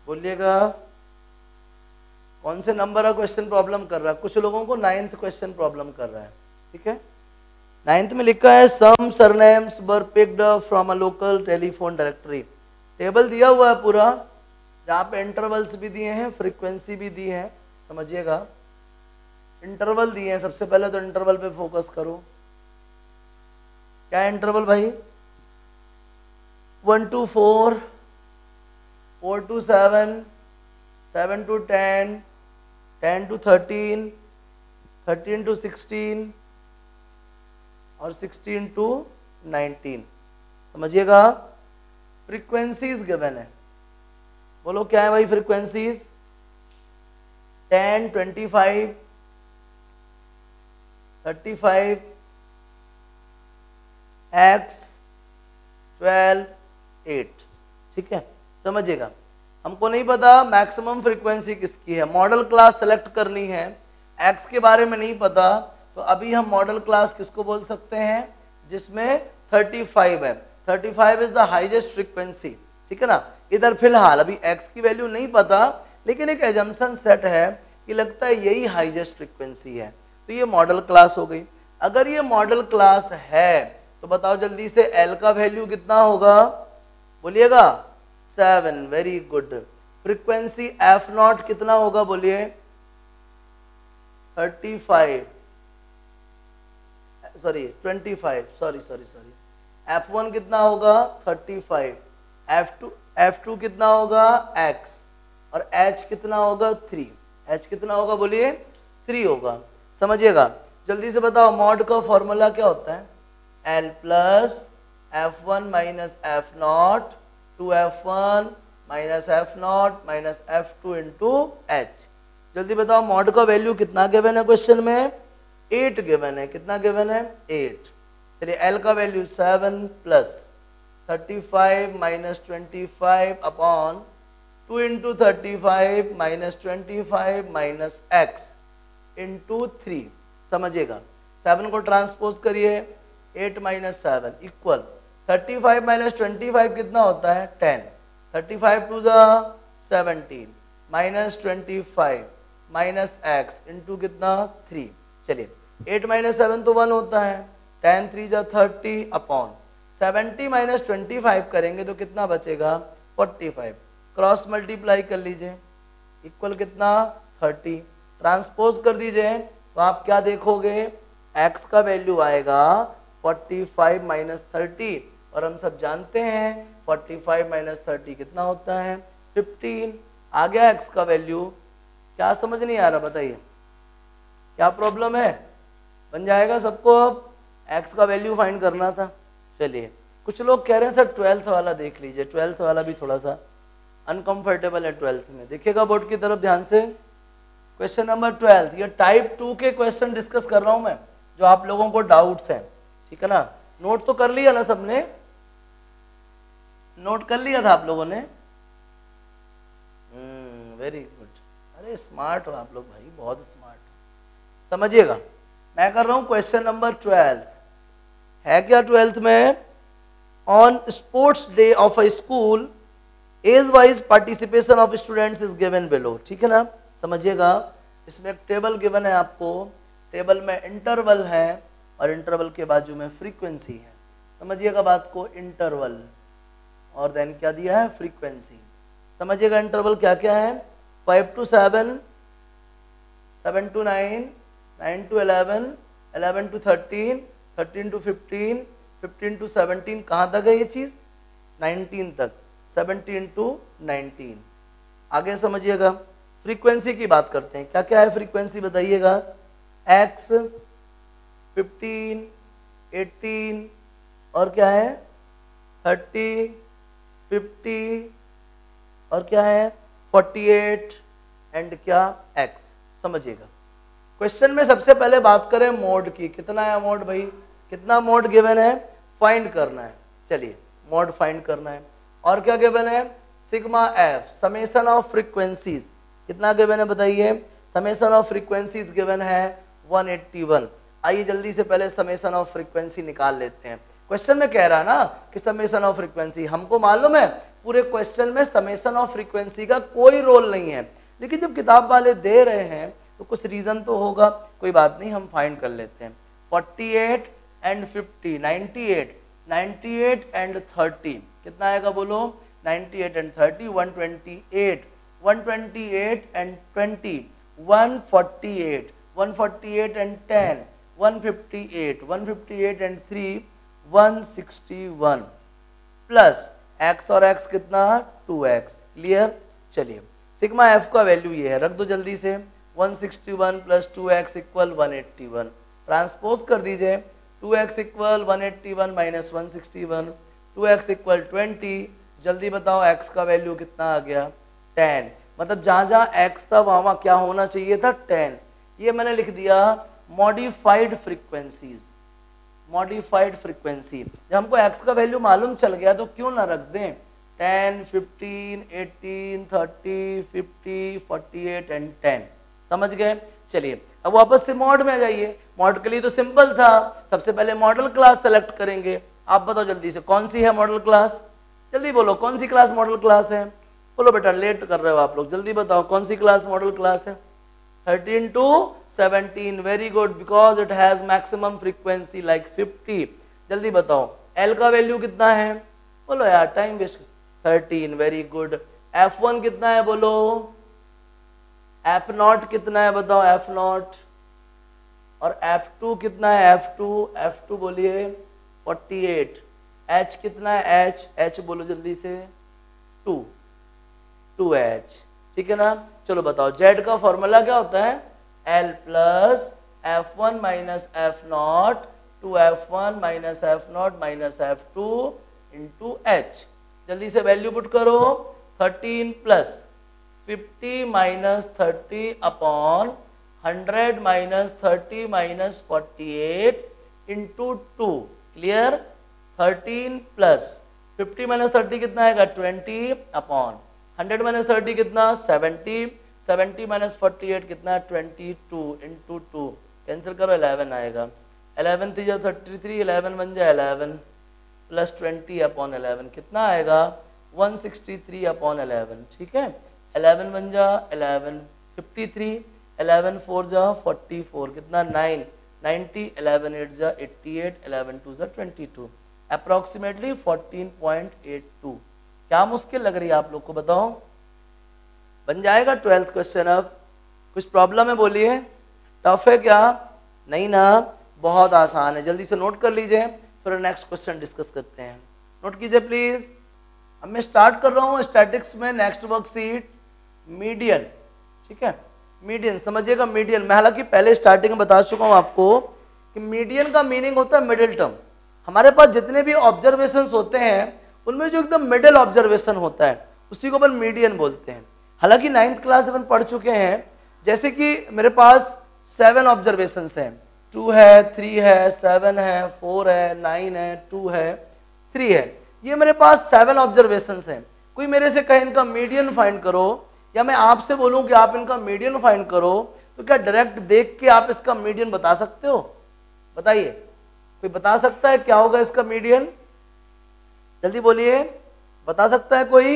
बोलिएगा कौन से नंबर का क्वेश्चन प्रॉब्लम कर रहा है? कुछ लोगों को 9th क्वेश्चन प्रॉब्लम कर रहा है, ठीक है। 9th में लिखा है some surnames were picked from a local telephone directory. Table दिया हुआ है पूरा, जहाँ पे इंटरवल्स भी दिए हैं, फ्रीक्वेंसी भी दी है। समझिएगा, इंटरवल दिए हैं। सबसे पहले तो इंटरवल पे फोकस करो। क्या है इंटरवल भाई? 1 to 4, 4 to 7, 7 to 10, 10 to 13, 13 to 16 और 16 to 19। समझिएगा, फ्रीक्वेंसीज गिवन है। बोलो क्या है भाई फ्रीक्वेंसीज? 10, 25, 35, X, 12, 8। ठीक है, समझिएगा। हमको नहीं पता मैक्सिमम फ्रीक्वेंसी किसकी है, मॉडल क्लास सेलेक्ट करनी है। X के बारे में नहीं पता, तो अभी हम मॉडल क्लास किसको बोल सकते हैं? जिसमें 35 है। 35 इज द हाईएस्ट फ्रीक्वेंसी, ठीक है ना। इधर फिलहाल अभी X की वैल्यू नहीं पता, लेकिन एक एजम्पशन सेट है कि लगता है यही हाईएस्ट फ्रीक्वेंसी है, तो ये मॉडल क्लास हो गई। अगर ये मॉडल क्लास है तो बताओ जल्दी से L का वैल्यू कितना होगा? बोलिएगा 7। Very good. फ्रीक्वेंसी F0 कितना होगा? बोलिए 35, सॉरी 25, सॉरी F1 कितना होगा? 35। F2 कितना होगा? X। और H कितना होगा? 3। H कितना होगा? बोलिए 3 होगा। समझिएगा, जल्दी से बताओ मॉड का फॉर्मूला क्या होता है? L plus F1 minus F0 2F1 minus F0 minus F2 into H। जल्दी बताओ मॉड का वैल्यू कितना गिवन है क्वेश्चन में? 8 गिवन है। कितना गिवन है? 8। चलिए L का value 7 plus 35 minus 25 upon 2 into 35 minus 25 minus X into 3। समझिएगा, 7 को ट्रांसपोज करिए, 8 माइनस 7 इक्वल 35 माइनस 25 कितना होता है? 10। 35 टू ज़ा 17 माइनस 25 माइनस X इंटू कितना? 3। चलिए 8 माइनस 7 तो 1 होता है, 10 3 ज़ा 30 अपॉन 70 माइनस 25 करेंगे तो कितना बचेगा? 45। क्रॉस मल्टीप्लाई कर लीजिए, इक्वल कितना? 30। ट्रांसपोज कर दीजिए तो आप क्या देखोगे? X का वैल्यू आएगा 45 माइनस 30, और हम सब जानते हैं 45 माइनस 30 कितना होता है? 15। आ गया X का वैल्यू। क्या समझ नहीं आ रहा बताइए, क्या प्रॉब्लम है? बन जाएगा सबको। अब X का वैल्यू फाइंड करना था। चलिए, कुछ लोग कह रहे हैं सर 12th वाला देख लीजिए। 12th वाला भी थोड़ा सा अनकंफर्टेबल है 12th में। देखिएगा बोर्ड की तरफ ध्यान से, क्वेश्चन नंबर 12। ये टाइप 2 के क्वेश्चन डिस्कस कर रहा हूं मैं, जो आप लोगों को डाउट्स हैं, ठीक है ना। नोट तो कर लिया ना सबने? नोट कर लिया था आप लोगों ने? Very good. अरे स्मार्ट हो आप लोग भाई, बहुत स्मार्ट हो। समझिएगा, मैं कर रहा हूं क्वेश्चन नंबर 12। है क्या 12th में? On sports day of a school age wise participation of students is given below. ठीक है ना। समझिएगा, इसमें एक टेबल गिवन है आपको। टेबल में इंटरवल है और इंटरवल के बाजू में फ्रीक्वेंसी है। समझिएगा बात को, इंटरवल और देन क्या दिया है? फ्रीक्वेंसी। समझिएगा इंटरवल क्या क्या है? 5 to 7, 7 to 9, 9 to 11, 11 to 13, 13 to 15, 15 to 17। कहाँ तक है ये चीज़? 19 तक। 17 to 19। आगे समझिएगा, फ्रीक्वेंसी की बात करते हैं। क्या क्या है फ्रीक्वेंसी बताइएगा? X, 15, 18 और क्या है? 30, 50 और क्या है? 48 एंड क्या? X। समझिएगा, क्वेश्चन में सबसे पहले बात करें मोड की। कितना है मोड भाई? कितना मोड गिवन है? फाइंड करना है। चलिए मोड फाइंड करना है। और क्या गिवन है? Sigma F, summation of frequencies. कितना गिवन है बताइए? समेशन ऑफ फ्रीक्वेंसीज गिवन है 181। आइए जल्दी से पहले समेशन ऑफ फ्रीक्वेंसी निकाल लेते हैं। क्वेश्चन में कह रहा है ना कि समेशन ऑफ फ्रीक्वेंसी, हमको मालूम है पूरे क्वेश्चन में समेशन ऑफ फ्रीक्वेंसी का कोई रोल नहीं है, लेकिन जब किताब वाले दे रहे हैं तो कुछ रीजन तो होगा, कोई बात नहीं, हम फाइंड कर लेते हैं। 48 एंड 50, 98, 98 एंड 30 कितना आएगा बोलो? 98 and 30 128, 128 and 20 148, 148 and 10 158, 158 and 3 161 plus x और x कितना? 2x। क्लियर? चलिए सिग्मा f का वैल्यू ये है, रख दो जल्दी से। 161 प्लस 2x इक्वल 181, ट्रांसपोज कर दीजिए। 2x equal 181 minus 161, 2x equal 20। जल्दी बताओ x का वैल्यू कितना आ गया? 10। मतलब जहाँ जहाँ x था वहाँ क्या होना चाहिए था? 10। ये मैंने लिख दिया मॉडिफाइड फ्रीक्वेंसीज, मॉडिफाइड फ्रीक्वेंसी। जब हमको x का वैल्यू मालूम चल गया तो क्यों ना रख दें 10, 15, 18, 30, 50, 48 एंड 10। समझ गए? चलिए अब वापस से मॉड में आ जाइए। मॉड के लिए तो सिंपल था, सबसे पहले मॉडल क्लास सेलेक्ट करेंगे। आप बताओ जल्दी से कौन सी है मॉडल क्लास? जल्दी बोलो कौन सी क्लास मॉडल क्लास है? बोलो बेटा, लेट कर रहे हो आप लोग, जल्दी बताओ कौन सी क्लास मॉडल क्लास है? 13 to 17, very good, because it has maximum frequency like 50। जल्दी बताओ L का वैल्यू कितना है? बोलो यार, time waste. 13, very good. F1 कितना है बोलो? F0 कितना है बताओ? F0। और F2 कितना है? F2 बोलिए 48। H कितना है? H बोलो जल्दी से 2H। ठीक है ना? चलो बताओ Z का फॉर्मूला क्या होता है? L plus F1 minus F0 2F1 minus F0 minus F2 into H। जल्दी से वैल्यू पुट करो। 13 plus 50 minus 30 upon 100 minus 30 minus 48 into 2। Clear? 13 plus 50 minus 30 कितना आएगा? 20 अपॉन 100 माइनस 30 कितना? 70, 70 माइनस 48 कितना? 22 इंटू 2। कैंसिल करो, 11 आएगा। 11 3 33, 11 बन जाए 11 प्लस 20 अपॉन 11 कितना आएगा? 163 अपॉन 11। ठीक है, 11 बन जा 11 53, 11 4 जा 44 कितना? 9 90, 11 8 जा 88, 11 2 जा 22, अप्रोक्सीमेटली 14.82। क्या मुश्किल लग रही है आप लोग को बताओ? बन जाएगा 12th क्वेश्चन। अब कुछ प्रॉब्लम है बोलिए, टफ है क्या? नहीं ना, बहुत आसान है। जल्दी से नोट कर लीजिए, फिर नेक्स्ट क्वेश्चन डिस्कस करते हैं। नोट कीजिए प्लीज। अब मैं स्टार्ट कर रहा हूँ स्टैटिक्स में नेक्स्ट वर्कशीट मीडियन। ठीक है, मीडियन समझिएगा। मीडियन मैं हालांकि पहले स्टार्टिंग में बता चुका हूँ आपको कि मीडियन का मीनिंग होता है मिडिल टर्म। हमारे पास जितने भी ऑब्जर्वेशंस होते हैं उनमें जो एकदम मिडिल ऑब्जर्वेशन होता है उसी को अपन मीडियन बोलते हैं। हालांकि 9th क्लास अपन पढ़ चुके हैं, जैसे कि मेरे पास 7 ऑब्जर्वेशंस हैं, 2 है, 3 है, 7 है, 4 है, 9 है, 2 है, 3 है। ये मेरे पास 7 ऑब्जर्वेशंस हैं। कोई मेरे से कहे इनका मीडियन फाइंड करो, या मैं आपसे बोलूं कि आप इनका मीडियन फाइंड करो, तो क्या डायरेक्ट देख के आप इसका मीडियन बता सकते हो? बताइए, कोई बता सकता है क्या होगा इसका मीडियन? जल्दी बोलिए, बता सकता है कोई?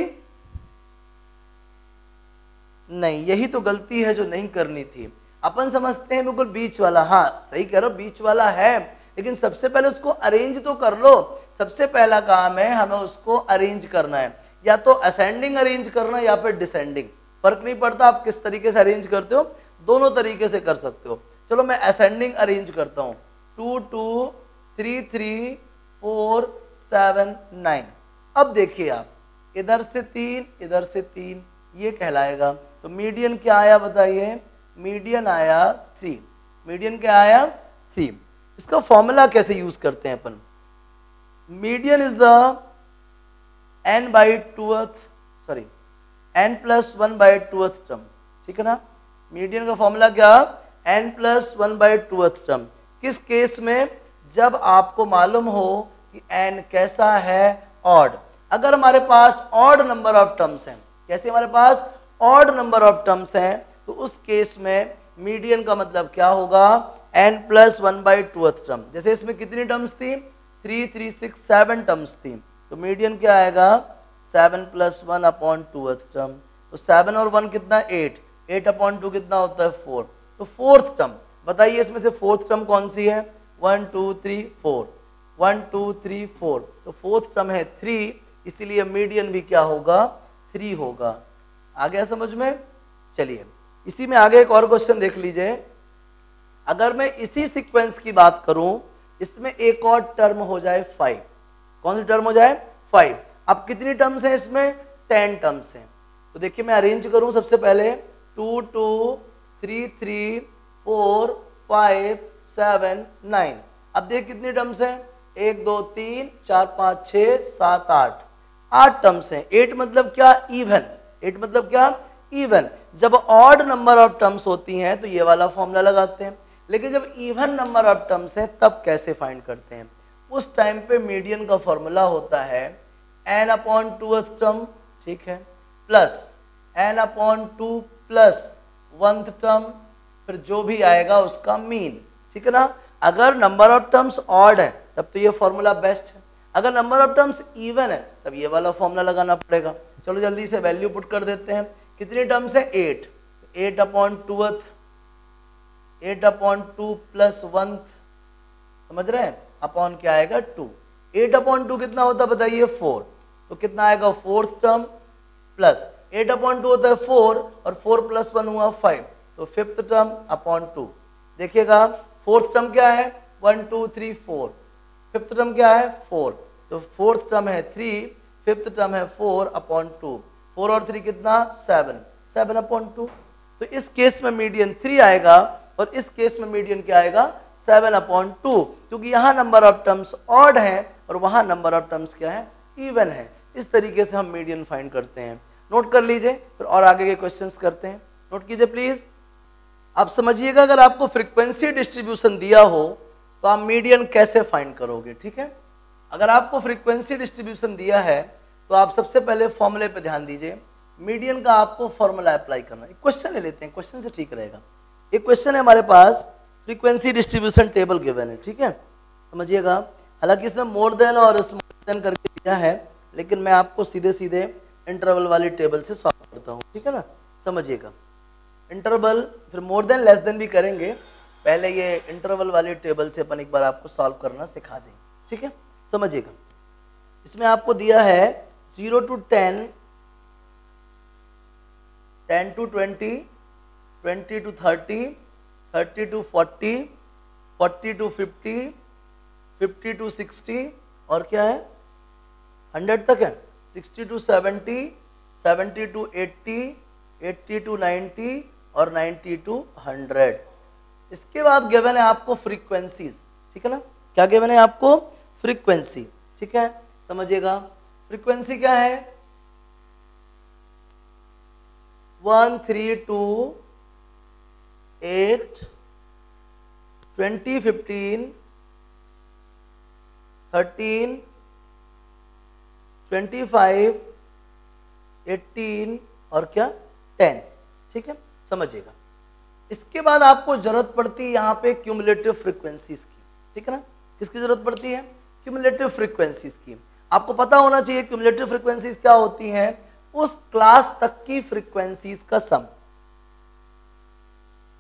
नहीं, यही तो गलती है जो नहीं करनी थी। अपन समझते हैं बिल्कुल बीच वाला। हाँ सही कह रहे हो, बीच वाला है, लेकिन सबसे पहले उसको अरेंज तो कर लो। सबसे पहला काम है हमें उसको अरेंज करना है, या तो असेंडिंग अरेंज करना या फिर डिसेंडिंग, फर्क नहीं पड़ता आप किस तरीके से अरेंज करते हो, दोनों तरीके से कर सकते हो। चलो मैं असेंडिंग अरेंज करता हूँ। 2 2 3 3 4 7 9। अब देखिए आप, इधर से 3 इधर से 3, ये कहलाएगा। तो मीडियन क्या आया बताइए? मीडियन आया 3। मीडियन क्या आया? 3। इसका फॉर्मूला कैसे यूज करते हैं अपन? Median is the n by 2th, sorry n plus 1 by 2th term. ठीक है ना? मीडियन का फॉर्मूला क्या? n plus 1 by 2th term. किस केस में? जब आपको मालूम हो कि n कैसा है? ऑड। अगर हमारे पास ऑड नंबर ऑफ टर्म्स हैं, कैसे हमारे पास ऑड नंबर ऑफ टर्म्स हैं, तो उस केस में मीडियन का मतलब क्या होगा? n plus 1 by 2th term. जैसे इसमें कितनी टर्म्स थी? 3 3 6 7 टर्म्स थी, तो मीडियन क्या आएगा? 7 + 1 अपॉन 2th टर्म, तो 7 और 1 कितना 8, 8 अपॉन 2 कितना होता है 4, तो 4th टर्म बताइए इसमें से 4th टर्म कौन सी है, 1 2 3 4, 1 2 3 4, तो 4th टर्म है 3, इसीलिए मीडियन भी क्या होगा 3 होगा। आ गया समझ में। चलिए इसी में आगे एक और क्वेश्चन देख लीजिए। अगर मैं इसी सीक्वेंस की बात करूं, इसमें एक और टर्म हो जाए 5, कौन सी टर्म हो जाए 5। अब कितनी टर्म्स हैं इसमें, 10 टर्म्स हैं। तो देखिए मैं अरेंज करूं, सबसे पहले 2 2 3 3 4 5 7 9। अब देख कितनी टर्म्स हैं, 1 2 3 4 5 6 7 8 टर्म्स हैं। 8 मतलब क्या, इवन। 8 मतलब क्या, इवन। जब ऑड नंबर ऑफ टर्म्स होती हैं तो ये वाला फॉर्मूला लगाते हैं, लेकिन जब इवन नंबर ऑफ टर्म्स हैं तब कैसे फाइंड करते हैं। उस टाइम पे मीडियन का फॉर्मूला होता है n अपॉन 2th टर्म, ठीक है, plus n upon 2 plus 1th term, फिर जो भी आएगा उसका मीन, ठीक है ना। अगर नंबर ऑफ टर्म्स ऑड है तब तो ये फॉर्मूला बेस्ट है, अगर नंबर ऑफ टर्म्स इवन है तब ये वाला फॉर्मूला लगाना पड़ेगा। चलो जल्दी से वैल्यू पुट कर देते हैं। कितनी टर्म्स है 8, 8 अपॉन 2th, 8 अपॉन 2 प्लस 1, समझ रहे हैं, अपॉन क्या आएगा 2। 8 अपॉन 2 कितना होता है बताइए 4, तो कितना आएगा 4th टर्म, प्लस 8 अपॉन 2 होता है 4 और 4 प्लस 1 हुआ 5, तो 5th टर्म अपॉन 2। देखिएगा 4th टर्म क्या है 1 2 3 4, 5th टर्म क्या है 4, तो 4th टर्म है 3, 5th टर्म है 4 अपॉन 2, 4 और 3 कितना 7, 7 अपॉन 2। तो इस केस में मीडियन 3 आएगा और इस केस में मीडियन क्या आएगा 7 अपॉन 2, क्योंकि यहाँ नंबर ऑफ टर्म्स ऑड है और वहाँ नंबर ऑफ टर्म्स क्या है इवन है। इस तरीके से हम मीडियन फाइंड करते हैं। नोट कर लीजिए, फिर और आगे के क्वेश्चंस करते हैं। नोट कीजिए प्लीज। आप समझिएगा, अगर आपको फ्रीक्वेंसी डिस्ट्रीब्यूशन दिया हो तो आप मीडियन कैसे फाइंड करोगे, ठीक है। अगर आपको फ्रीक्वेंसी डिस्ट्रीब्यूशन दिया है तो आप सबसे पहले फॉर्मूले पे ध्यान दीजिए। मीडियन का आपको फॉर्मूला अप्लाई करना है। एक क्वेश्चन ले लेते हैं, क्वेश्चन से ठीक रहेगा। एक क्वेश्चन है हमारे पास, फ्रीक्वेंसी डिस्ट्रीब्यूशन टेबल गिवन है, ठीक है, समझिएगा। हालांकि इसमें मोर देन और स्मॉल देन करके दिया है, लेकिन मैं आपको सीधे सीधे इंटरवल वाली टेबल से सॉल्व करता हूँ, ठीक है ना, समझिएगा। इंटरवल फिर मोर देन लेस देन भी करेंगे, पहले ये इंटरवल वाली टेबल से अपन एक बार आपको सॉल्व करना सिखा दें, ठीक है, समझिएगा। इसमें आपको दिया है 0 to 10, 10 to 20, 20 to 30, 30 to 40, 40 to 50, 50 to 60 और क्या है 100 तक है, 60 to 70, 70 to 80, 80 to 90 और 90 to 100। इसके बाद गिवन है आपको फ्रीक्वेंसीज, ठीक है ना। क्या गिवन है आपको, फ्रीक्वेंसी, ठीक है, समझिएगा। फ्रीक्वेंसी क्या है 1 3 2 8 20 15 13 25 18 और क्या 10, ठीक है, समझिएगा। इसके बाद आपको जरूरत पड़ती है यहाँ पे क्यूमुलेटिव फ्रीक्वेंसीज की, ठीक है ना। किसकी जरूरत पड़ती है, क्यूमुलेटिव फ्रीक्वेंसीज की। आपको पता होना चाहिए क्यूमुलेटिव फ्रीक्वेंसीज क्या होती हैं, उस क्लास तक की फ्रीक्वेंसीज का सम,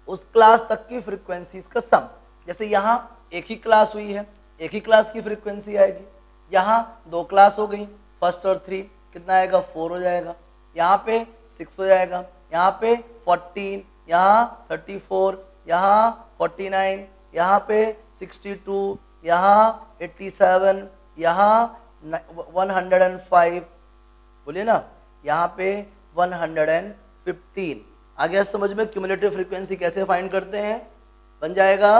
उस क्लास तक की फ्रीक्वेंसीज का सम। जैसे यहाँ एक ही क्लास हुई है, एक ही क्लास की फ्रीक्वेंसी आएगी। यहाँ 2 क्लास हो गई, फर्स्ट और 3, कितना आएगा 4 हो जाएगा। यहाँ पे 6 हो जाएगा, यहाँ पे 14, यहाँ 34, यहाँ 49, यहाँ पे 62, यहाँ 87, यहाँ 105, बोलिए ना, यहाँ पे 115। आ गया समझ में क्यूमुलेटिव फ्रीक्वेंसी कैसे फाइंड करते हैं। बन जाएगा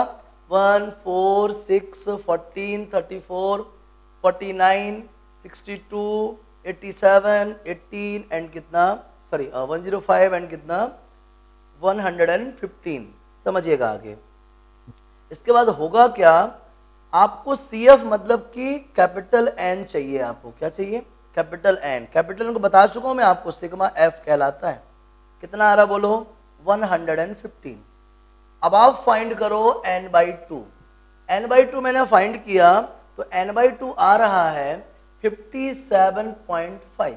1 4 6 14 34 49 62 87 18 एंड कितना, सॉरी 105 एंड कितना 115। समझिएगा आगे। इसके बाद होगा क्या, आपको CF मतलब कि कैपिटल N चाहिए। आपको क्या चाहिए, कैपिटल N। कैपिटल N को बता चुका हूं मैं आपको, सिग्मा F कहलाता है। कितना आ रहा बोलो 115। अब आप फाइंड करो n/2। n/2 मैंने फाइंड किया तो n/2 आ रहा है 57.5।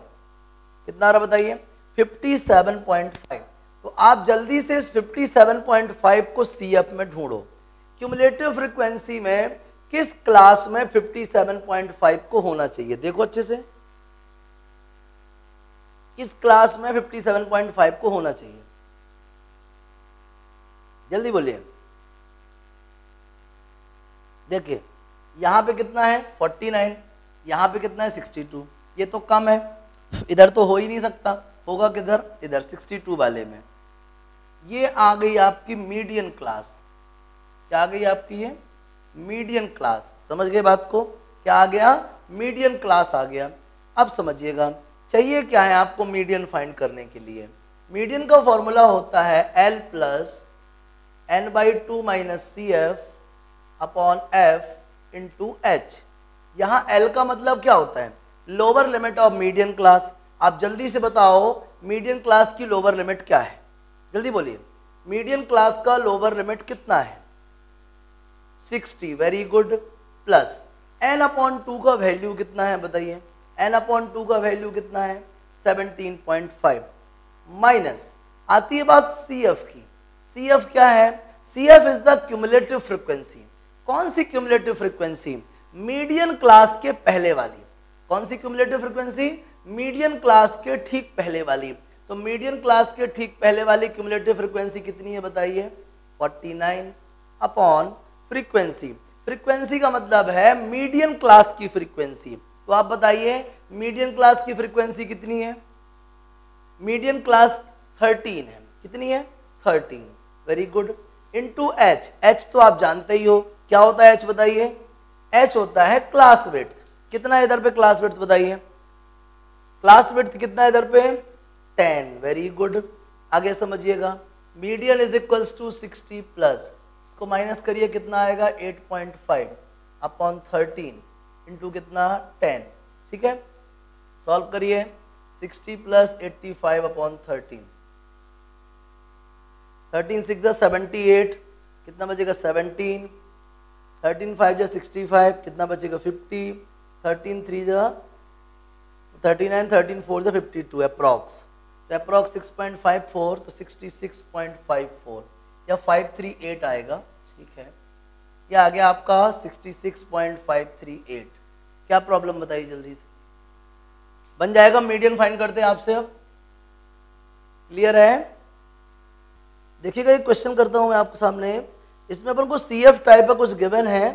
कितना आ रहा बताइए 57.5। तो आप जल्दी से इस 57.5 को CF में ढूंढो। क्यूमुलेटिव फ्रीक्वेंसी में किस क्लास में 57.5 को होना चाहिए, देखो अच्छे से, किस क्लास में 57.5 को होना चाहिए, जल्दी बोलिए। देखिए यहां पे कितना है 49, यहां पे कितना है 62, ये तो कम है, इधर तो हो ही नहीं सकता, होगा किधर, इधर 62 वाले में। ये आ गई आपकी मीडियन क्लास, क्या आ गई आपकी ये मीडियन क्लास, समझ गए बात को, क्या आ गया मीडियन क्लास आ गया। अब समझिएगा चाहिए क्या है आपको मीडियन फाइंड करने के लिए। मीडियन का फॉर्मूला होता है L plus n/2 minus CF upon F into H। यहाँ L का मतलब क्या होता है, lower limit of median class. आप जल्दी से बताओ मीडियन क्लास की लोअर लिमिट क्या है, जल्दी बोलिए, मीडियन क्लास का लोअर लिमिट कितना है 60, वेरी गुड, प्लस n/2 का वैल्यू कितना है बताइए, n/2 का वैल्यू कितना है 17.5, माइनस आती है बात CF की। CF क्या है, CF is the cumulative frequency. कौन सी क्यूमुलेटिव फ्रीक्वेंसी, मीडियन क्लास के पहले वाली। कौन सी क्यूमुलेटिव फ्रीक्वेंसी, मीडियन क्लास के ठीक पहले वाली। तो मीडियन क्लास के ठीक पहले वाली क्यूमुलेटिव फ्रीक्वेंसी कितनी है बताइए 49 अपॉन फ्रीक्वेंसी। फ्रीक्वेंसी का मतलब है मीडियन क्लास की फ्रीक्वेंसी। तो आप बताइए मीडियन क्लास की फ्रीक्वेंसी कितनी है, मीडियन क्लास 13 है, कितनी है 13, very good, into H। H तो आप जानते ही हो क्या होता है H बताइए, H होता है क्लास विड्थ। कितना है इधर पे क्लास विड्थ बताइए, क्लास विड्थ कितना है इधर पे 10, वेरी गुड। आगे समझिएगा median is equals to 60 plus, इसको माइनस करिए कितना आएगा 8.5 अपॉन 13 इंटू कितना 10, ठीक है, सॉल्व करिए 60 प्लस 85 अपॉन 13, 13 6 जा 78, कितना बचेगा 17, 13 5 जा 65, कितना बचेगा 50, 13 3 जा 39, 13 4 जा 52 अप्रॉक्स, तो अप्रॉक्स 6.54, तो 66.54 या 538 आएगा, ठीक है, ये आ गया आपका 66.538। क्या प्रॉब्लम बताइए जल्दी से, बन जाएगा, मीडियन फाइंड करते हैं आपसे। अब क्लियर है, देखिएगा एक क्वेश्चन करता हूं मैं आपके सामने, इसमें अपन को CF टाइप का कुछ गिवन है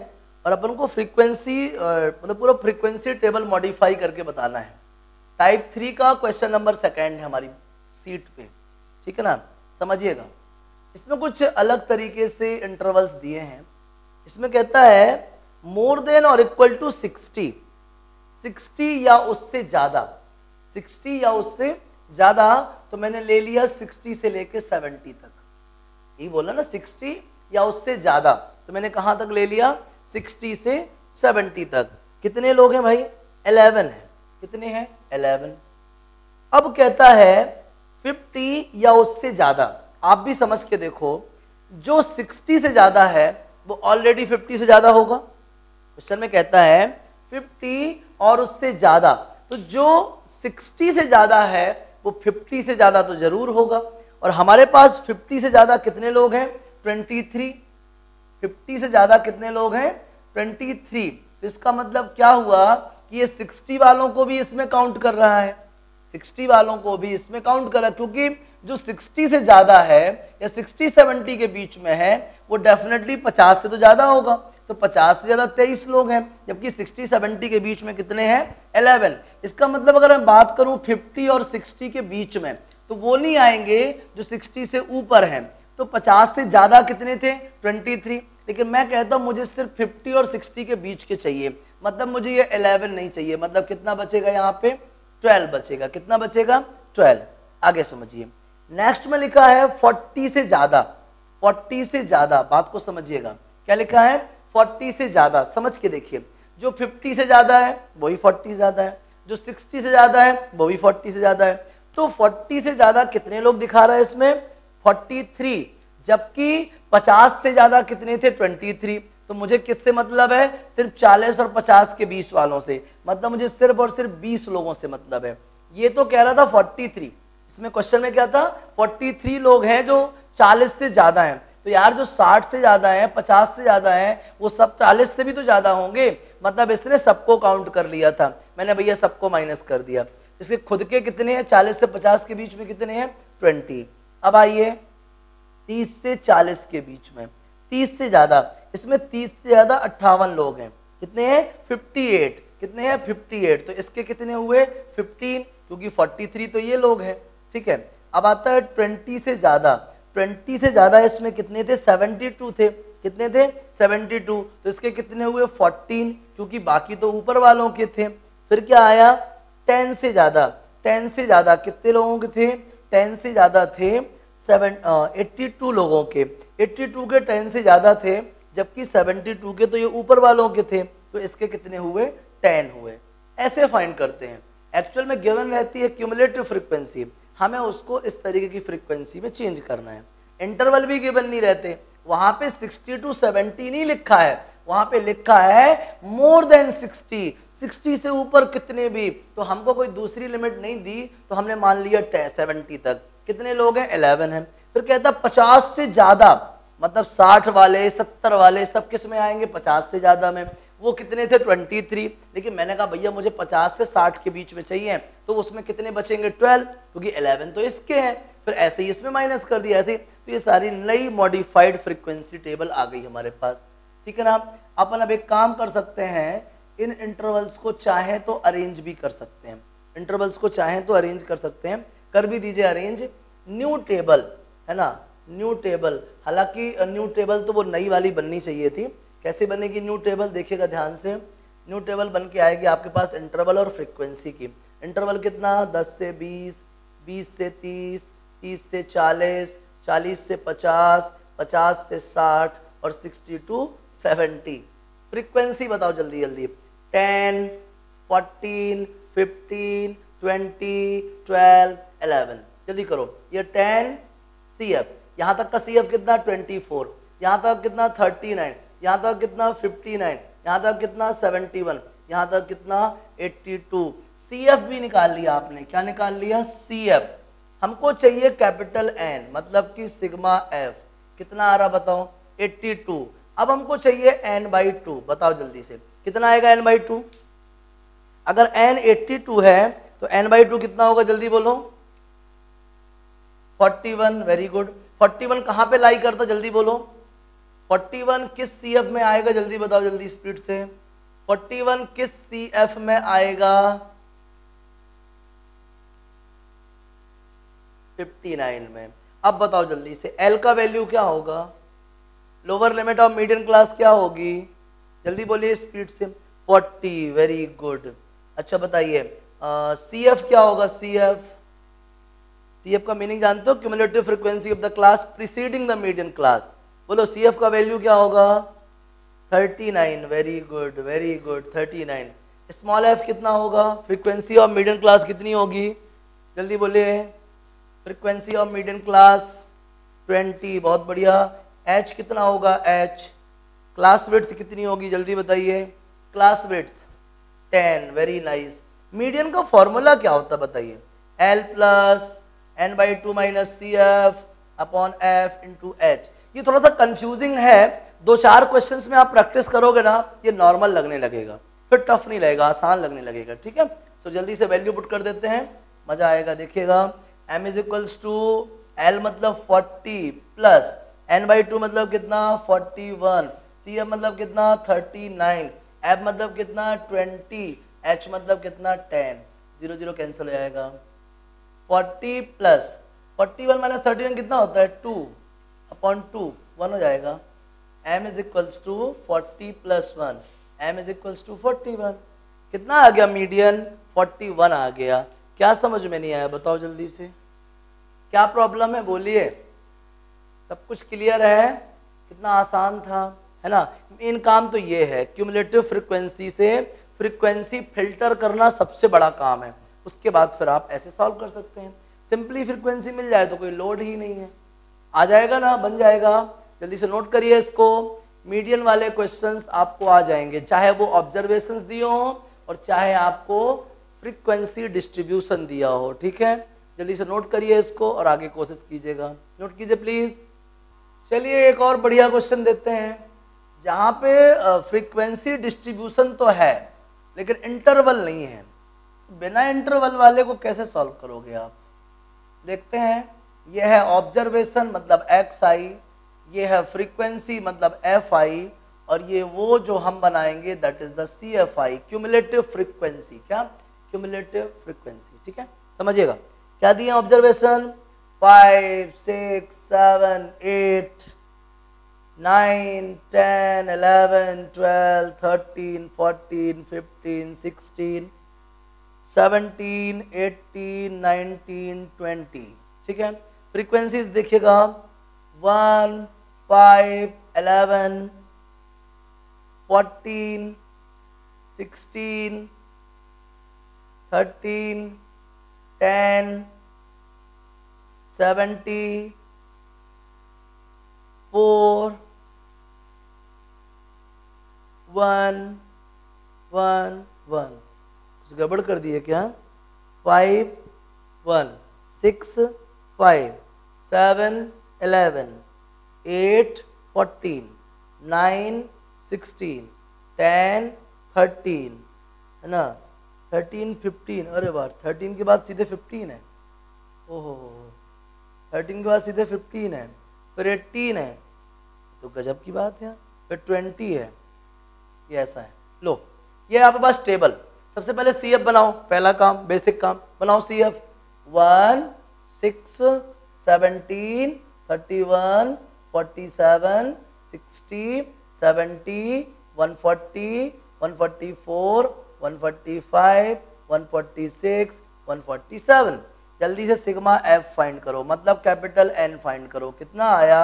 और अपन को फ्रीक्वेंसी मतलब पूरा फ्रीक्वेंसी टेबल मॉडिफाई करके बताना है। टाइप 3 का क्वेश्चन नंबर 2 है हमारी सीट पे, ठीक है ना, समझिएगा। इसमें कुछ अलग तरीके से इंटरवल्स दिए हैं। इसमें कहता है मोर देन और इक्वल टू 60, 60 या उससे ज्यादा, 60 या उससे ज्यादा, तो मैंने ले लिया 60 से लेके 70 तक, यही बोला ना 60 या उससे ज्यादा, तो मैंने कहां तक ले लिया 60 से 70 तक। कितने लोग हैं भाई 11 है, कितने हैं 11। अब कहता है 50 या उससे ज्यादा, आप भी समझ के देखो, जो 60 से ज्यादा है वो ऑलरेडी 50 से ज्यादा होगा। क्वेश्चन में कहता है 50 और उससे ज्यादा, तो जो 60 से ज्यादा है वो 50 से ज्यादा तो जरूर होगा। और हमारे पास 50 से ज्यादा कितने लोग हैं 23, 50 से ज्यादा कितने लोग हैं 23। तो इसका मतलब क्या हुआ कि ये 60 वालों को भी इसमें काउंट कर रहा है, 60 वालों को भी इसमें काउंट कर रहा है, क्योंकि जो 60 से ज्यादा है या 60-70 के बीच में है वो डेफिनेटली 50 से तो ज्यादा होगा। तो 50 से ज्यादा 23 लोग हैं, जबकि 60-70 के बीच में कितने हैं 11। इसका मतलब अगर मैं बात करूं 50 और 60 के बीच में, तो वो नहीं आएंगे जो 60 से ऊपर हैं। तो 50 से ज्यादा कितने थे 23, लेकिन मैं कहता हूं मुझे सिर्फ 50 और 60 के बीच के चाहिए, मतलब मुझे ये 11 नहीं चाहिए। मतलब कितना बचेगा यहाँ पे 12 बचेगा, कितना बचेगा 12। आगे समझिए, नेक्स्ट में लिखा है 40 से ज्यादा, 40 से ज्यादा, बात को समझिएगा, क्या लिखा है 40 से ज्यादा। समझ के देखिए, जो 50 से ज्यादा है वही 40 से ज्यादा है, जो 60 से ज्यादा है वो भी 40 से ज्यादा है। तो 40 से ज्यादा कितने लोग दिखा रहा है इसमें 43, जबकि 50 से ज्यादा कितने थे 23। तो मुझे किससे मतलब है सिर्फ 40 और 50 के 20 वालों से, मतलब मुझे सिर्फ और सिर्फ 20 लोगों से मतलब है। ये तो कह रहा था 43, इसमें क्वेश्चन में क्या था 43 लोग हैं जो 40 से ज्यादा हैं। तो यार जो 60 से ज्यादा है, 50 से ज्यादा है, वो सब 40 से भी तो ज्यादा होंगे, मतलब इसने सबको काउंट कर लिया था। मैंने भैया सबको माइनस कर दिया। इसके खुद के कितने हैं, 40 से 50 के बीच में कितने हैं 20। अब आइए 30 से 40 के बीच में 30 से ज्यादा, इसमें 30 से ज्यादा 58 लोग हैं। कितने हैं 58, कितने हैं 58। तो इसके कितने हुए 15, क्योंकि 43 तो ये लोग हैं, ठीक है। अब आता है 20 से ज्यादा, 20 से ज्यादा इसमें कितने थे 72 थे, कितने थे 72। तो इसके कितने हुए 14, क्योंकि बाकी तो ऊपर वालों के थे। फिर क्या आया 10 से ज्यादा, 10 से ज्यादा कितने लोगों के थे 10 से ज्यादा थे 82 लोगों के, 82 के 10 से ज्यादा थे, जबकि 72 के तो ये ऊपर वालों के थे। तो इसके कितने हुए 10 हुए। ऐसे फाइंड करते हैं। एक्चुअल में गिवन रहती है क्यूमुलेटिव फ्रीक्वेंसी, हमें उसको इस तरीके की फ्रीक्वेंसी में चेंज करना है। इंटरवल भी गिवन नहीं रहते, वहां पे 60 to 70 नहीं लिखा है, वहां पे लिखा है मोर देन 60, 60 से ऊपर कितने भी। तो हमको कोई दूसरी लिमिट नहीं दी, तो हमने मान लिया 70 तक। कितने लोग हैं 11 हैं। फिर कहता 50 से ज्यादा, मतलब 60 वाले 70 वाले सब किस में आएंगे 50 से ज्यादा में। वो कितने थे 23, लेकिन मैंने कहा भैया मुझे 50 से 60 के बीच में चाहिए, तो उसमें कितने बचेंगे 12, क्योंकि 11 तो इसके हैं। फिर ऐसे ही इसमें माइनस कर दिया ऐसे। तो ये सारी नई मॉडिफाइड फ्रीक्वेंसी टेबल आ गई हमारे पास, ठीक है ना। अपन अब एक काम कर सकते हैं, इन इंटरवल्स को चाहे तो अरेंज भी कर सकते हैं, इंटरवल्स को चाहे तो अरेंज कर सकते हैं, कर भी दीजिए अरेंज। न्यू टेबल है ना, न्यू टेबल, हालांकि न्यू टेबल तो वो नई वाली बननी चाहिए थी। कैसे बनेगी न्यू टेबल, देखिएगा ध्यान से। न्यू टेबल बन के आएगी आपके पास इंटरवल और फ्रीक्वेंसी की। इंटरवल कितना 10 से 20, 20 से 30, 30 से 40, 40 से 50, 50 से 60 और 60 to 70। फ्रीक्वेंसी बताओ जल्दी जल्दी, 10, 14, 15, 20, 12, 11, जल्दी करो। ये 10 CF, यहाँ तक का CF कितना 24, यहाँ तक कितना 39, यहाँ तक कितना 59, यहाँ तक कितना 71, यहाँ तक कितना 82। CF भी निकाल लिया आपने, क्या निकाल लिया CF। हमको चाहिए कैपिटल N, मतलब कि सिग्मा F। कितना आ रहा बताओ 82। अब हमको चाहिए N/2, बताओ जल्दी से कितना आएगा N/2। अगर N 82 है तो N/2 कितना होगा जल्दी बोलो 41। Very good. 41 कहां पे लाई करता जल्दी बोलो, 41 किस CF में आएगा जल्दी बताओ जल्दी स्पीड से। 41 किस CF में आएगा 59 में। अब बताओ जल्दी से L का वैल्यू क्या होगा, lower limit of median class क्या होगी, जल्दी बोलिए स्पीड से। 40। Very good. अच्छा बताइए CF क्या होगा, CF का मीनिंग जानते हो, cumulative frequency of the class preceding the median class. बोलो CF का वैल्यू क्या होगा 39। Very good very good 39। Small f कितना होगा, फ्रीक्वेंसी ऑफ मीडियन क्लास कितनी होगी जल्दी बोलिए, फ्रीक्वेंसी ऑफ मीडियन क्लास 20। बहुत बढ़िया। h कितना होगा h, क्लास विड्थ कितनी होगी जल्दी बताइए, class width 10। Very nice. Median का फॉर्मूला क्या होता बताइए, L plus N/2 minus CF upon F into H। ये थोड़ा सा कंफ्यूजिंग है, 2-4 क्वेश्चंस में आप प्रैक्टिस करोगे ना ये नॉर्मल लगने लगेगा, फिर टफ नहीं लगेगा, आसान लगने लगेगा, ठीक है। तो जल्दी से वैल्यू पुट कर देते हैं, मजा आएगा। देखिएगा m is equals to L मतलब 40 प्लस N/2 मतलब कितना 41, CF मतलब कितना 39, F मतलब कितना 20, H मतलब कितना 10। 0 0 कैंसिल हो जाएगा। 40 प्लस 41 माइनस 39 कितना होता है 2 अपॉन 2, 1 हो जाएगा। m is equals to 40 plus 1, m is equals to 41। कितना आ गया मीडियन 41 आ गया। क्या समझ में नहीं आया बताओ जल्दी से, क्या प्रॉब्लम है बोलिए। सब कुछ क्लियर है, कितना आसान था है ना। मेन काम तो ये है, क्यूमुलेटिव फ्रीक्वेंसी से फ्रीक्वेंसी फिल्टर करना सबसे बड़ा काम है। उसके बाद फिर आप ऐसे सॉल्व कर सकते हैं। सिंपली फ्रीक्वेंसी मिल जाए तो कोई लोड ही नहीं है, आ जाएगा ना, बन जाएगा। जल्दी से नोट करिए इसको, मीडियन वाले क्वेश्चंस आपको आ जाएंगे, चाहे वो ऑब्जर्वेशंस दिए हों और चाहे आपको फ्रीक्वेंसी डिस्ट्रीब्यूशन दिया हो, ठीक है। जल्दी से नोट करिए इसको और आगे कोशिश कीजिएगा, नोट कीजिए प्लीज। चलिए एक और बढ़िया क्वेश्चन देते हैं, जहाँ पे फ्रीक्वेंसी डिस्ट्रीब्यूशन तो है लेकिन इंटरवल नहीं है। बिना इंटरवल वाले को कैसे सॉल्व करोगे आप? देखते हैं। यह है ऑब्जर्वेशन मतलब XI, ये है फ्रीक्वेंसी मतलब FI, और ये वो जो हम बनाएंगे that is the CFI, cumulative frequency. क्या? क्यूमुलेटिव फ्रीक्वेंसी, ठीक है। समझिएगा क्या दिए ऑब्जर्वेशन, 5, 6, 7, 8, 9, 10, 11, 12, 13, 14, 15, 16, 17, 18, 19, 20, ठीक है। फ्रीक्वेंसीज देखिएगा 1, 5, 11, 14, 16, 13, 10, 70, 4, 1, 1, 1। कुछ गड़बड़ कर दिए क्या? 5, 1, 6, 5, 7, 11, 8, 14, 9, 16, 10, 13, है ना, 13, 15। अरे वाह, 13 के बाद सीधे 15 है। ओहो, 13 के बाद सीधे 15 है, फिर 18 है, तो गजब की बात है। फिर 20 है, ये ऐसा है। लो, ये आपके पास टेबल। सबसे पहले CF बनाओ, पहला काम, बेसिक काम बनाओ। CF 1, 6, 17, 31, 47, 60, 70, 140, 144, 145, 146, 147। जल्दी से सिग्मा F फाइंड करो, मतलब कैपिटल N फाइंड करो। कितना आया?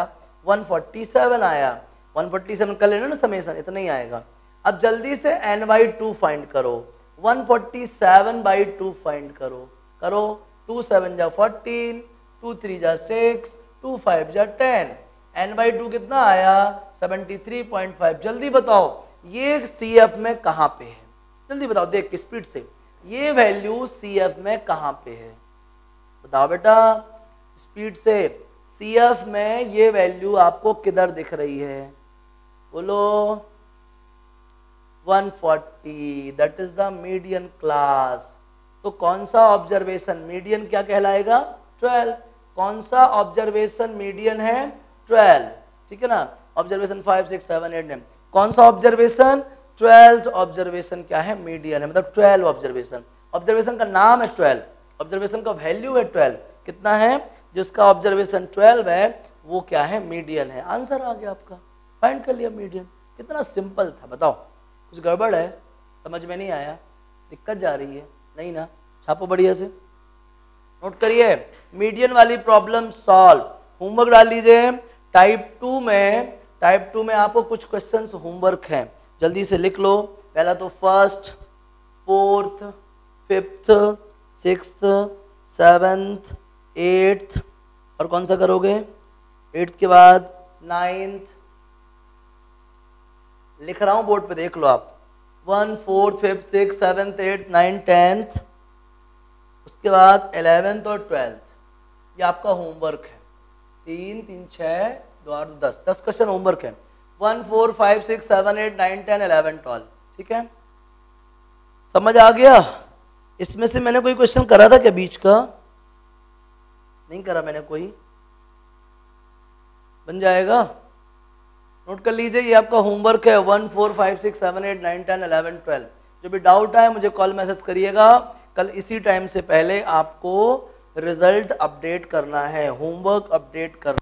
147 आया। 147 कर लेना ना समेसन, इतना ही आएगा। अब जल्दी से n/2 फाइंड करो, 147/2 फाइंड करो। करो, 2 7 जा 14, 2 3 जा 6, 2 5 जा 10, n/2 कितना आया? 73.5। जल्दी बताओ ये CF में कहाँ पे है? जल्दी बताओ, देख स्पीड से, ये वैल्यू CF में कहाँ पे है? बताओ बेटा स्पीड से, CF में ये वैल्यू आपको किधर दिख रही है? बोलो। 140, that is the median class. तो कौन सा ऑब्जर्वेशन मीडियन क्या कहलाएगा? 12। कौन सा ऑब्जर्वेशन मीडियन है? 12, ठीक है ना। ऑब्जर्वेशन 5, 6, 7, 8, 9, कौन सा ऑब्जर्वेशन? 12th ऑब्जर्वेशन क्या है? मीडियन है, मतलब 12 ऑब्जर्वेशन। ऑब्जर्वेशन का नाम है 12, ऑब्जर्वेशन का वैल्यू है 12। कितना है? जिसका ऑब्जर्वेशन 12 है वो क्या है? मीडियन है। आंसर आ गया आपका, फाइंड कर लिया मीडियन। कितना सिंपल था, बताओ कुछ गड़बड़ है? समझ में नहीं आया? दिक्कत जा रही है? नहीं ना? छापो बढ़िया से, नोट करिए। मीडियन वाली प्रॉब्लम सॉल्व, होमवर्क डाल लीजिए। टाइप 2 में आपको कुछ क्वेश्चंस होमवर्क हैं, जल्दी से लिख लो। पहला तो first, 4th, 5th, 6th, 7th, 8th, और कौन सा करोगे? 8th के बाद 9th। लिख रहा हूं बोर्ड पे, देख लो आप। 1, 4, 5, 6, 7, 8, 9, 10th, उसके बाद 11th और 12th। ये आपका होमवर्क है। 3, 3, 6, 2 और 10 क्वेश्चन होमवर्क है। 1, 4, 5, 6, 7, 8, 9, 10, 11, 12, ठीक है। समझ आ गया? इसमें से मैंने कोई क्वेश्चन करा था क्या बीच का? नहीं करा मैंने कोई। बन जाएगा, नोट कर लीजिए। ये आपका होमवर्क है 1, 4, 5, 6, 7, 8, 9, 10, 11, 12। जो भी डाउट आए मुझे कॉल मैसेज करिएगा। कल इसी टाइम से पहले आपको रिजल्ट अपडेट करना है, होमवर्क अपडेट करना